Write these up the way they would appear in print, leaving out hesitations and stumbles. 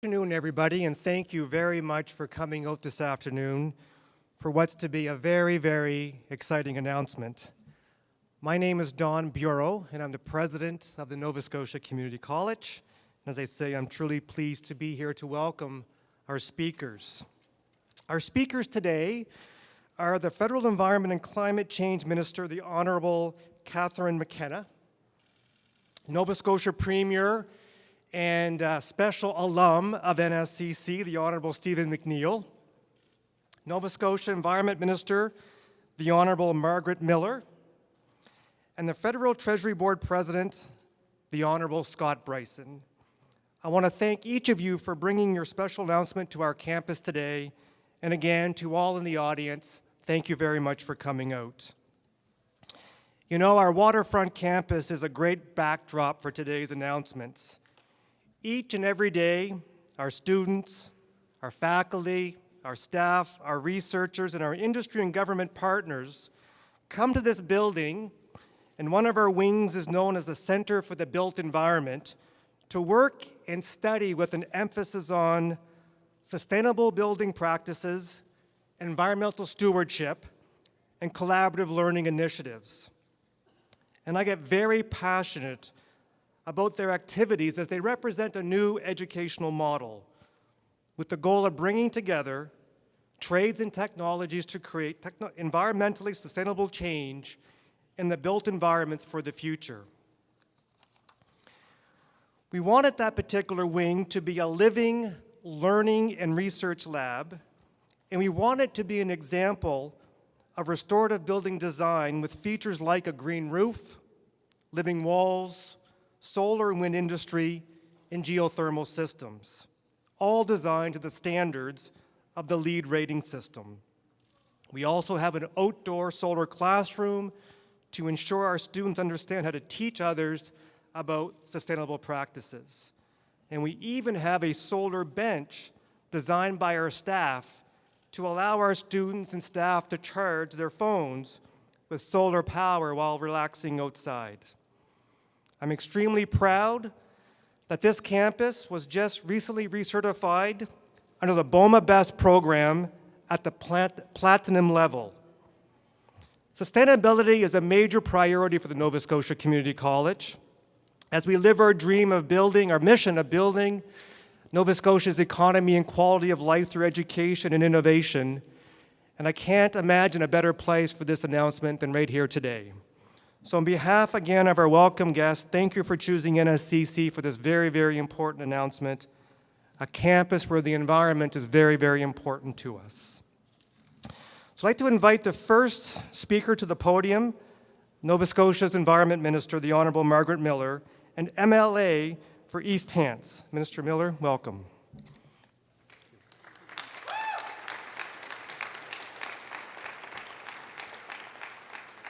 Good afternoon, everybody, and thank you very much for coming out this afternoon for what's to be a very, very exciting announcement. My name is Don Bureau, and I'm the president of the Nova Scotia Community College. And as I say, I'm truly pleased to be here to welcome our speakers. Our speakers today are the Federal Environment and Climate Change Minister, the Honorable Catherine McKenna, Nova Scotia Premier and special alum of NSCC, the Honorable Stephen McNeil, Nova Scotia Environment Minister, the Honorable Margaret Miller, and the Federal Treasury Board President, the Honorable Scott Bryson. I want to thank each of you for bringing your special announcement to our campus today, and again, to all in the audience, thank you very much for coming out. You know, our waterfront campus is a great backdrop for today's announcements. Each and every day, our students, our faculty, our staff, our researchers, and our industry and government partners come to this building, and one of our wings is known as the Center for the Built Environment, to work and study with an emphasis on sustainable building practices, environmental stewardship, and collaborative learning initiatives. And I get very passionate about their activities as they represent a new educational model with the goal of bringing together trades and technologies to create environmentally sustainable change in the built environments for the future. We wanted that particular wing to be a living, learning, and research lab, and we want it to be an example of restorative building design with features like a green roof, living walls, solar and wind industry, and geothermal systems, all designed to the standards of the LEED rating system. We also have an outdoor solar classroom to ensure our students understand how to teach others about sustainable practices. And we even have a solar bench designed by our staff to allow our students and staff to charge their phones with solar power while relaxing outside. I'm extremely proud that this campus was just recently recertified under the BOMA Best program at the platinum level. Sustainability is a major priority for the Nova Scotia Community College as we live our dream of building, our mission of building Nova Scotia's economy and quality of life through education and innovation. And I can't imagine a better place for this announcement than right here today. So on behalf, again, of our welcome guests, thank you for choosing NSCC for this very, very important announcement, a campus where the environment is very, very important to us. So I'd like to invite the first speaker to the podium, Nova Scotia's Environment Minister, the Honorable Margaret Miller, and MLA for East Hants. Minister Miller, welcome.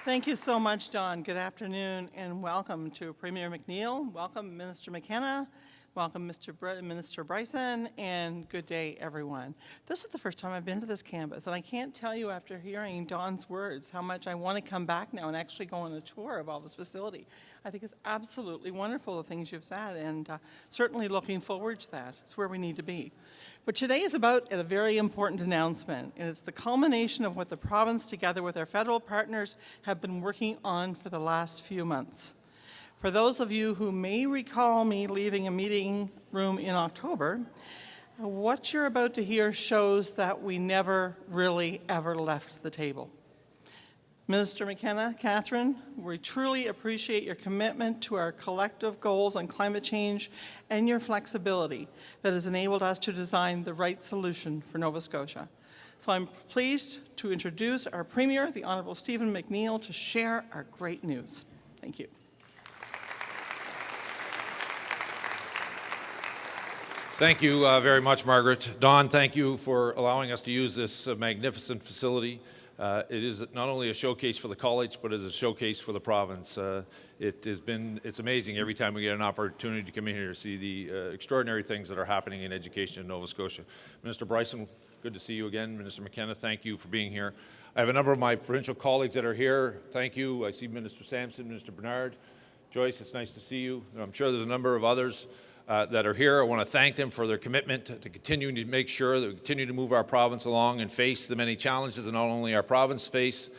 Thank you so much, Don. Good afternoon and welcome to Premier McNeil. Welcome, Minister McKenna. Welcome, Minister Bryson, and good day, everyone. This is the first time I've been to this campus, and I can't tell you after hearing Don's words how much I want to come back now and actually go on a tour of all this facility. I think it's absolutely wonderful, the things you've said, and certainly looking forward to that. It's where we need to be. But today is about a very important announcement, and it's the culmination of what the province, together with our federal partners, have been working on for the last few months. For those of you who may recall me leaving a meeting room in October, what you're about to hear shows that we never really ever left the table. Minister McKenna, Catherine, we truly appreciate your commitment to our collective goals on climate change and your flexibility that has enabled us to design the right solution for Nova Scotia. So I'm pleased to introduce our Premier, the Honourable Stephen McNeil, to share our great news. Thank you. Thank you very much, Margaret. Don, thank you for allowing us to use this magnificent facility. It is not only a showcase for the college, but it is a showcase for the province. It's amazing every time we get an opportunity to come in here to see the extraordinary things that are happening in education in Nova Scotia. Minister Bryson, good to see you again. Minister McKenna, thank you for being here. I have a number of my provincial colleagues that are here. Thank you. I see Minister Sampson, Minister Bernard. Joyce, it's nice to see you. I'm sure there's a number of others. that are here. I want to thank them for their commitment to continuing to make sure that we continue to move our province along and face the many challenges that not only our province face,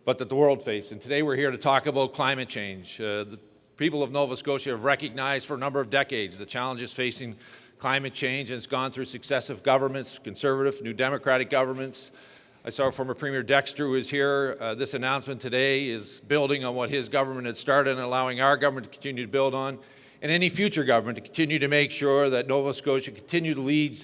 but that the world faces. And today we're here to talk about climate change. The people of Nova Scotia have recognized for a number of decades the challenges facing climate change, and it's gone through successive governments, Conservative, New Democratic governments. I saw former Premier Dexter, who is here. This announcement today is building on what his government had started and allowing our government to continue to build on, and any future government to continue to make sure that Nova Scotia continue to lead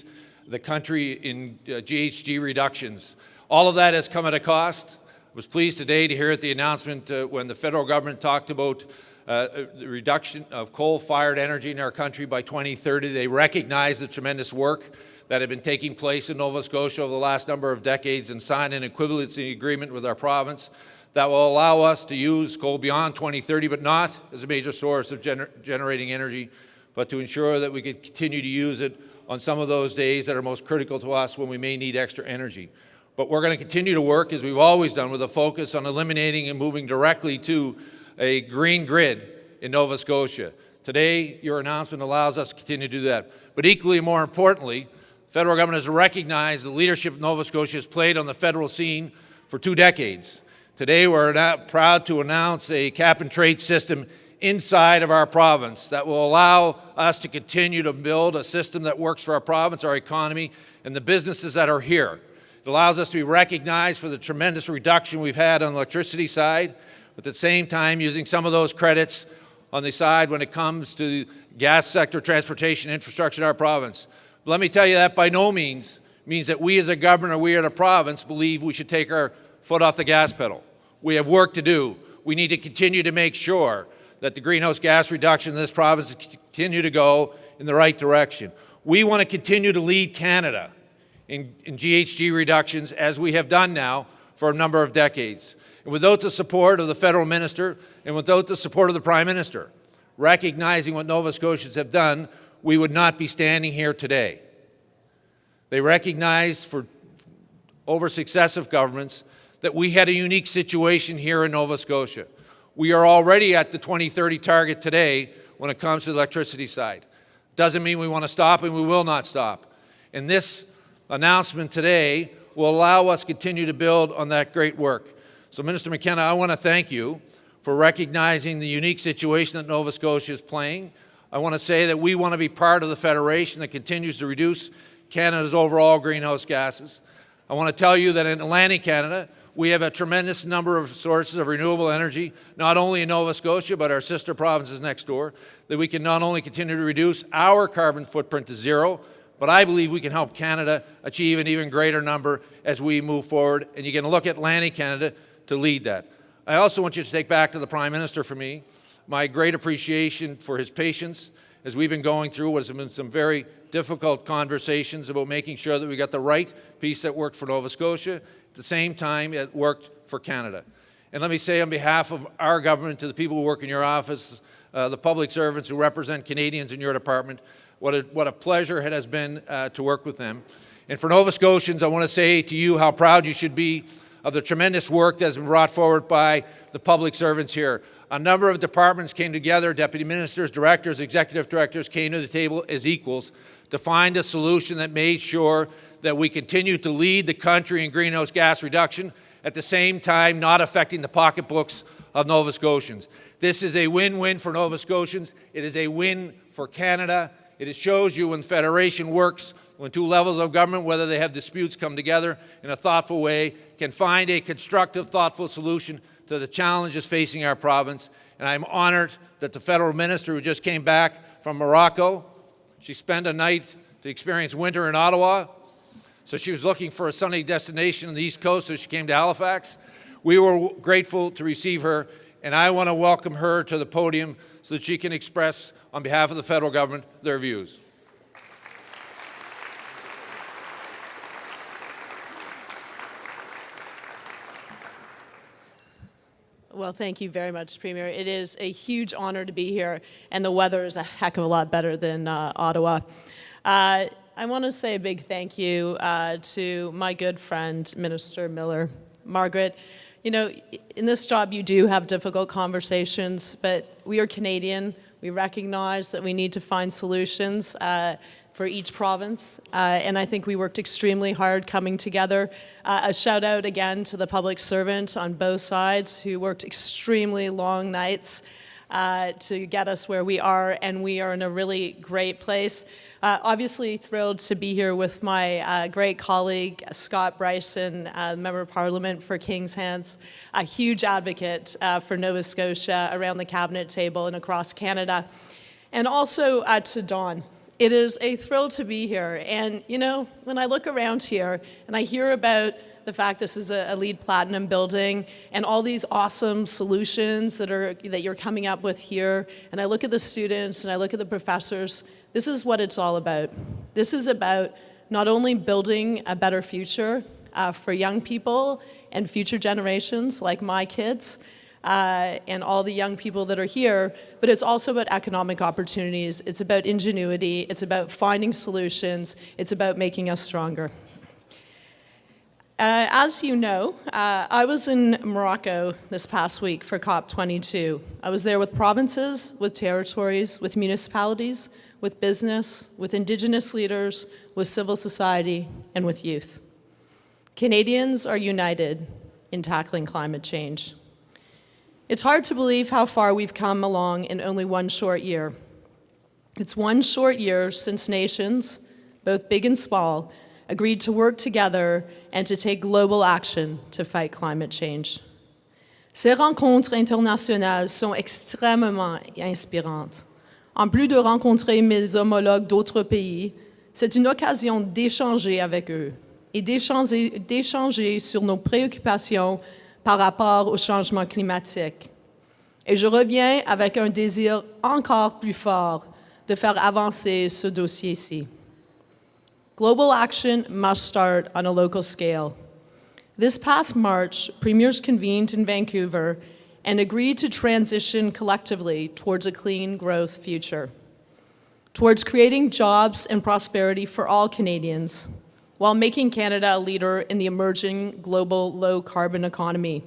the country in GHG reductions. All of that has come at a cost. I was pleased today to hear at the announcement when the federal government talked about the reduction of coal-fired energy in our country by 2030. They recognize the tremendous work that had been taking place in Nova Scotia over the last number of decades and signed an equivalency agreement with our province that will allow us to use coal beyond 2030, but not as a major source of generating energy, but to ensure that we can continue to use it on some of those days that are most critical to us when we may need extra energy. But we're going to continue to work, as we've always done, with a focus on eliminating and moving directly to a green grid in Nova Scotia. Today, your announcement allows us to continue to do that. But equally more importantly, the federal government has recognized the leadership Nova Scotia has played on the federal scene for 2 decades. Today, we're proud to announce a cap-and-trade system inside of our province that will allow us to continue to build a system that works for our province, our economy, and the businesses that are here. It allows us to be recognized for the tremendous reduction we've had on the electricity side, but at the same time using some of those credits on the side when it comes to the gas sector, transportation, infrastructure in our province. But let me tell you that by no means means that we as a government or we as a province believe we should take our foot off the gas pedal. We have work to do. We need to continue to make sure that the greenhouse gas reduction in this province continue to go in the right direction. We want to continue to lead Canada in GHG reductions as we have done now for a number of decades. And without the support of the federal minister and without the support of the Prime Minister, recognizing what Nova Scotians have done, we would not be standing here today. They recognized for over successive governments that we had a unique situation here in Nova Scotia. We are already at the 2030 target today when it comes to the electricity side. Doesn't mean we want to stop, and we will not stop. And this announcement today will allow us to continue to build on that great work. So, Minister McKenna, I want to thank you for recognizing the unique situation that Nova Scotia is playing. I want to say that we want to be part of the federation that continues to reduce Canada's overall greenhouse gases. I want to tell you that in Atlantic Canada, we have a tremendous number of sources of renewable energy, not only in Nova Scotia, but our sister provinces next door, that we can not only continue to reduce our carbon footprint to zero, but I believe we can help Canada achieve an even greater number as we move forward. And you can look at Atlantic Canada to lead that. I also want you to take back to the Prime Minister for me my great appreciation for his patience as we've been going through what has been some very difficult conversations about making sure that we got the right piece that worked for Nova Scotia. At the same time, it worked for Canada. And let me say on behalf of our government to the people who work in your office, the public servants who represent Canadians in your department, what a pleasure it has been to work with them. And for Nova Scotians, I want to say to you how proud you should be of the tremendous work that has been brought forward by the public servants here. A number of departments came together, deputy ministers, directors, executive directors came to the table as equals to find a solution that made sure that we continue to lead the country in greenhouse gas reduction, at the same time not affecting the pocketbooks of Nova Scotians. This is a win-win for Nova Scotians. It is a win for Canada. It shows you when federation works, when 2 levels of government, whether they have disputes, come together in a thoughtful way, can find a constructive, thoughtful solution to the challenges facing our province. And I'm honored that the federal minister who just came back from Morocco, she spent a night to experience winter in Ottawa, so she was looking for a sunny destination on the East Coast, so she came to Halifax. We were grateful to receive her, and I want to welcome her to the podium so that she can express, on behalf of the federal government, their views. Well, thank you very much, Premier. It is a huge honor to be here, and the weather is a heck of a lot better than Ottawa. I want to say a big thank you to my good friend, Minister Miller. Margaret, you know, in this job you do have difficult conversations, but we are Canadian. We recognize that we need to find solutions for each province, and I think we worked extremely hard coming together. A shout out again to the public servants on both sides who worked extremely long nights to get us where we are, and we are in a really great place. Obviously thrilled to be here with my great colleague, Scott Bryson, Member of Parliament for King's Hands, a huge advocate for Nova Scotia around the cabinet table and across Canada. And also to Dawn. It is a thrill to be here. And you know, when I look around here and I hear about the fact this is a LEED Platinum building and all these awesome solutions that you're coming up with here, and I look at the students and I look at the professors, this is what it's all about. This is about not only building a better future for young people and future generations like my kids and all the young people that are here, but it's also about economic opportunities. It's about ingenuity. It's about finding solutions. It's about making us stronger. As you know, I was in Morocco this past week for COP22. I was there with provinces, with territories, with municipalities, with business, with Indigenous leaders, with civil society, and with youth. Canadians are united in tackling climate change. It's hard to believe how far we've come along in only one short year. It's one short year since nations, both big and small, agreed to work together and to take global action to fight climate change. Ces rencontres internationales sont extrêmement inspirantes. En plus de rencontrer mes homologues d'autres pays, c'est une occasion d'échanger avec eux et d'échanger sur nos préoccupations par rapport au changement climatique. Et je reviens avec un désir encore plus fort de faire avancer ce dossier-ci. Global action must start on a local scale. This past March, premiers convened in Vancouver and agreed to transition collectively towards a clean growth future, towards creating jobs and prosperity for all Canadians, while making Canada a leader in the emerging global low-carbon economy.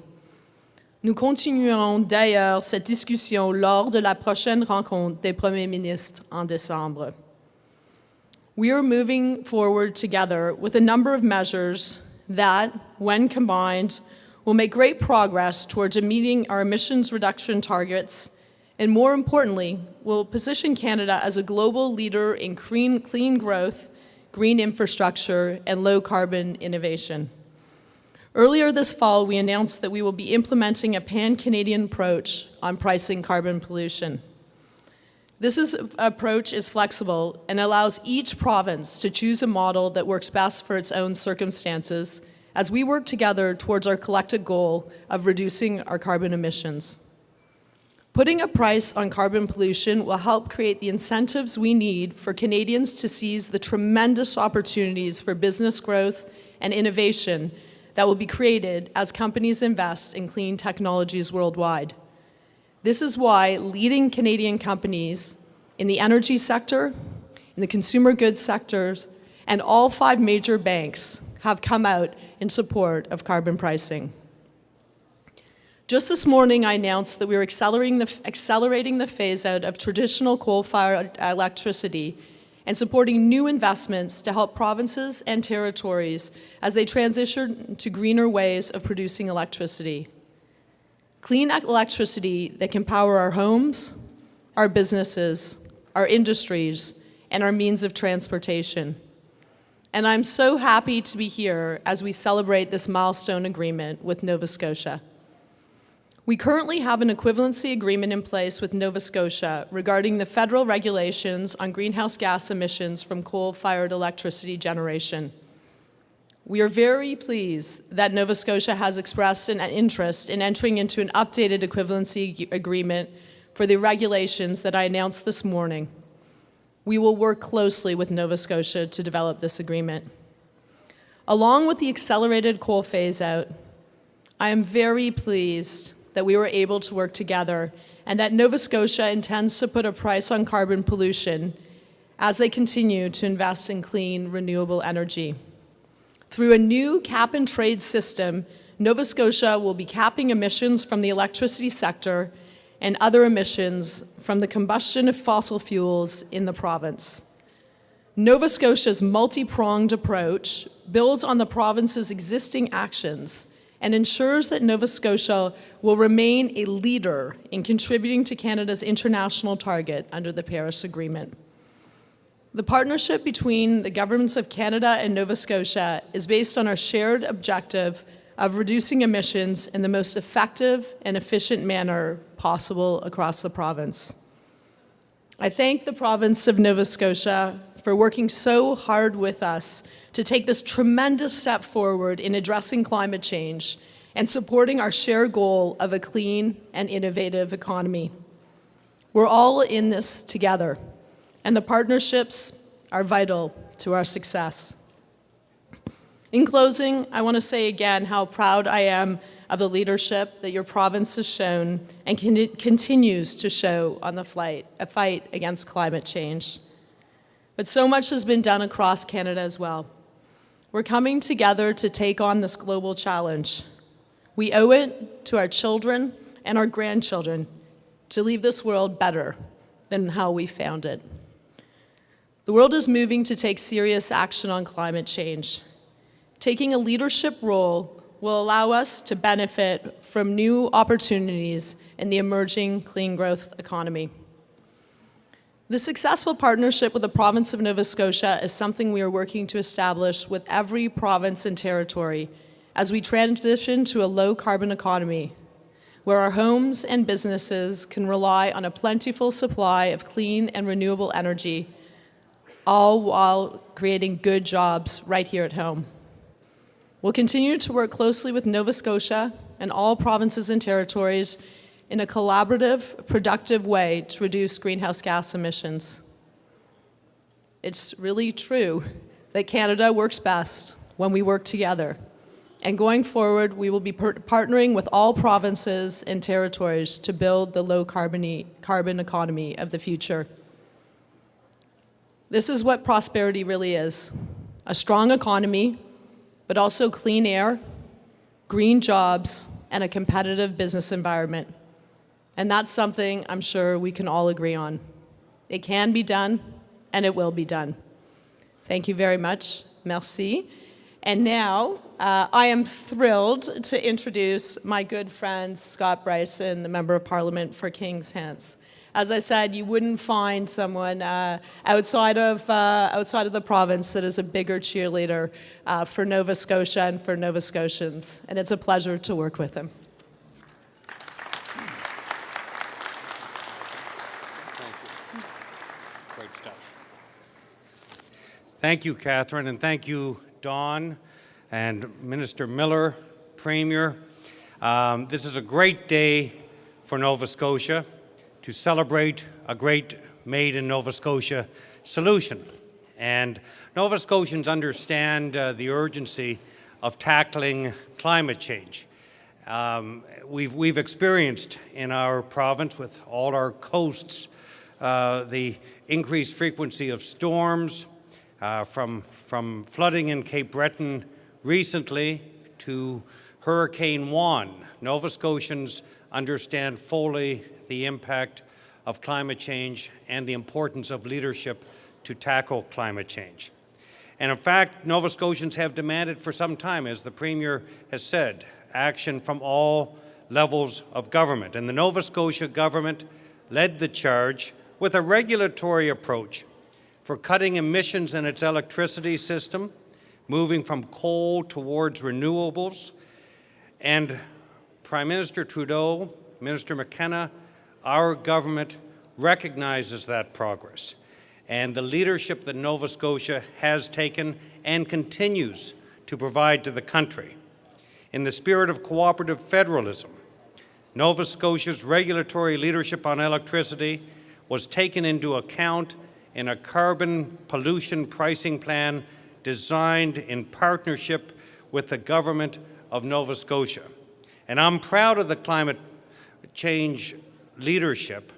Nous continuerons d'ailleurs cette discussion lors de la prochaine rencontre des premiers ministres en décembre. We are moving forward together with a number of measures that, when combined, will make great progress towards meeting our emissions reduction targets, and more importantly, will position Canada as a global leader in clean growth, green infrastructure, and low-carbon innovation. Earlier this fall, we announced that we will be implementing a pan-Canadian approach on pricing carbon pollution. This approach is flexible and allows each province to choose a model that works best for its own circumstances as we work together towards our collective goal of reducing our carbon emissions. Putting a price on carbon pollution will help create the incentives we need for Canadians to seize the tremendous opportunities for business growth and innovation that will be created as companies invest in clean technologies worldwide. This is why leading Canadian companies in the energy sector, in the consumer goods sectors, and all 5 major banks have come out in support of carbon pricing. Just this morning, I announced that we are accelerating the phase-out of traditional coal-fired electricity and supporting new investments to help provinces and territories as they transition to greener ways of producing electricity. Clean electricity that can power our homes, our businesses, our industries, and our means of transportation. And I'm so happy to be here as we celebrate this milestone agreement with Nova Scotia. We currently have an equivalency agreement in place with Nova Scotia regarding the federal regulations on greenhouse gas emissions from coal-fired electricity generation. We are very pleased that Nova Scotia has expressed an interest in entering into an updated equivalency agreement for the regulations that I announced this morning. We will work closely with Nova Scotia to develop this agreement. Along with the accelerated coal phase-out, I am very pleased that we were able to work together and that Nova Scotia intends to put a price on carbon pollution as they continue to invest in clean, renewable energy. Through a new cap-and-trade system, Nova Scotia will be capping emissions from the electricity sector and other emissions from the combustion of fossil fuels in the province. Nova Scotia's multi-pronged approach builds on the province's existing actions and ensures that Nova Scotia will remain a leader in contributing to Canada's international target under the Paris Agreement. The partnership between the governments of Canada and Nova Scotia is based on our shared objective of reducing emissions in the most effective and efficient manner possible across the province. I thank the province of Nova Scotia for working so hard with us to take this tremendous step forward in addressing climate change and supporting our shared goal of a clean and innovative economy. We're all in this together, and the partnerships are vital to our success. In closing, I want to say again how proud I am of the leadership that your province has shown and continues to show on the fight against climate change. But so much has been done across Canada as well. We're coming together to take on this global challenge. We owe it to our children and our grandchildren to leave this world better than how we found it. The world is moving to take serious action on climate change. Taking a leadership role will allow us to benefit from new opportunities in the emerging clean growth economy. The successful partnership with the province of Nova Scotia is something we are working to establish with every province and territory as we transition to a low-carbon economy, where our homes and businesses can rely on a plentiful supply of clean and renewable energy, all while creating good jobs right here at home. We'll continue to work closely with Nova Scotia and all provinces and territories in a collaborative, productive way to reduce greenhouse gas emissions. It's really true that Canada works best when we work together. And going forward, we will be partnering with all provinces and territories to build the low-carbon economy of the future. This is what prosperity really is: a strong economy, but also clean air, green jobs, and a competitive business environment. And that's something I'm sure we can all agree on. It can be done, and it will be done. Thank you very much. Merci. And now, I am thrilled to introduce my good friend, Scott Bryson, the Member of Parliament for Kings Hants. As I said, you wouldn't find someone outside of the province that is a bigger cheerleader for Nova Scotia and for Nova Scotians. And it's a pleasure to work with him. Thank you, Catherine, and thank you, Dawn, and Minister Miller, Premier. This is a great day for Nova Scotia to celebrate a great Made in Nova Scotia solution. And Nova Scotians understand the urgency of tackling climate change. We've experienced in our province, with all our coasts, the increased frequency of storms, from flooding in Cape Breton recently to Hurricane Juan. Nova Scotians understand fully the impact of climate change and the importance of leadership to tackle climate change. And in fact, Nova Scotians have demanded for some time, as the Premier has said, action from all levels of government. And the Nova Scotia government led the charge with a regulatory approach for cutting emissions in its electricity system, moving from coal towards renewables. And Prime Minister Trudeau, Minister McKenna, our government recognizes that progress and the leadership that Nova Scotia has taken and continues to provide to the country. In the spirit of cooperative federalism, Nova Scotia's regulatory leadership on electricity was taken into account in a carbon pollution pricing plan designed in partnership with the government of Nova Scotia. And I'm proud of the climate change leadership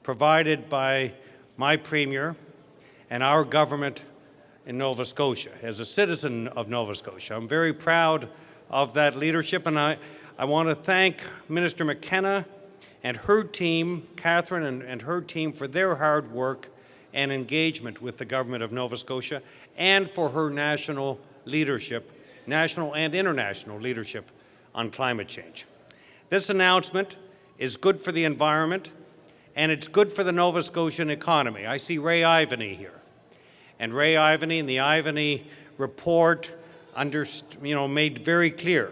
provided by my Premier and our government in Nova Scotia. As a citizen of Nova Scotia, I'm very proud of that leadership, and I want to thank Minister McKenna and her team, Catherine and her team, for their hard work and engagement with the government of Nova Scotia, and for her national leadership, national and international leadership on climate change. This announcement is good for the environment, and it's good for the Nova Scotian economy. I see Ray Ivany here. And Ray Ivany and the Ivany report made very clear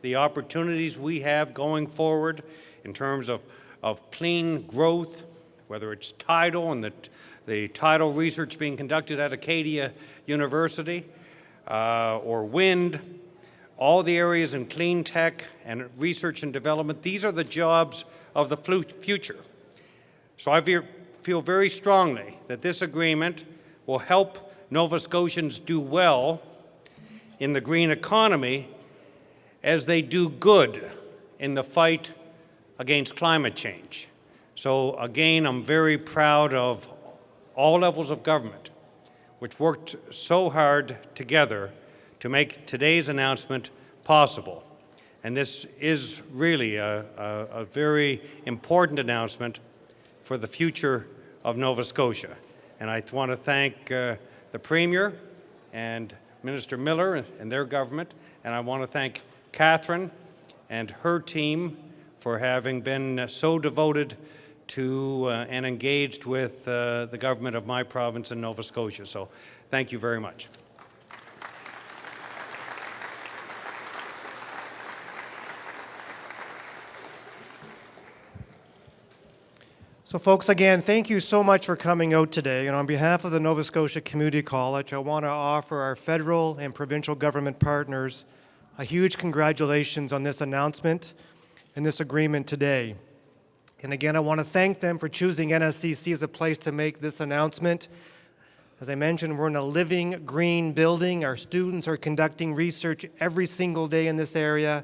the opportunities we have going forward in terms of clean growth, whether it's tidal and the tidal research being conducted at Acadia University, or wind, all the areas in clean tech and research and development. These are the jobs of the future. So I feel very strongly that this agreement will help Nova Scotians do well in the green economy as they do good in the fight against climate change. So again, I'm very proud of all levels of government, which worked so hard together to make today's announcement possible. And this is really a very important announcement for the future of Nova Scotia. And I want to thank the Premier and Minister Miller and their government, and I want to thank Catherine and her team for having been so devoted to and engaged with the government of my province in Nova Scotia. So thank you very much. So folks, again, thank you so much for coming out today. And on behalf of the Nova Scotia Community College, I want to offer our federal and provincial government partners a huge congratulations on this announcement and this agreement today. And again, I want to thank them for choosing NSCC as a place to make this announcement. As I mentioned, we're in a living green building. Our students are conducting research every single day in this area.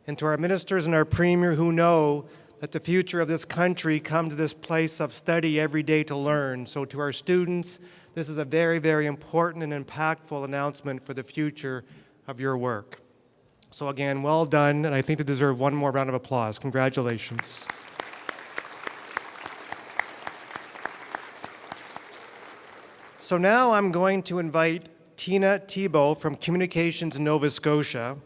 And to our ministers and our premier who know that the future of this country come to this place of study every day to learn. So to our students, this is a very, very important and impactful announcement for the future of your work. So again, well done, and I think they deserve one more round of applause. Congratulations. So now I'm going to invite Tina Thibault from Communications Nova Scotia,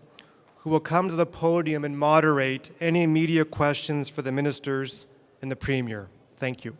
who will come to the podium and moderate any media questions for the ministers and the Premier. Thank you.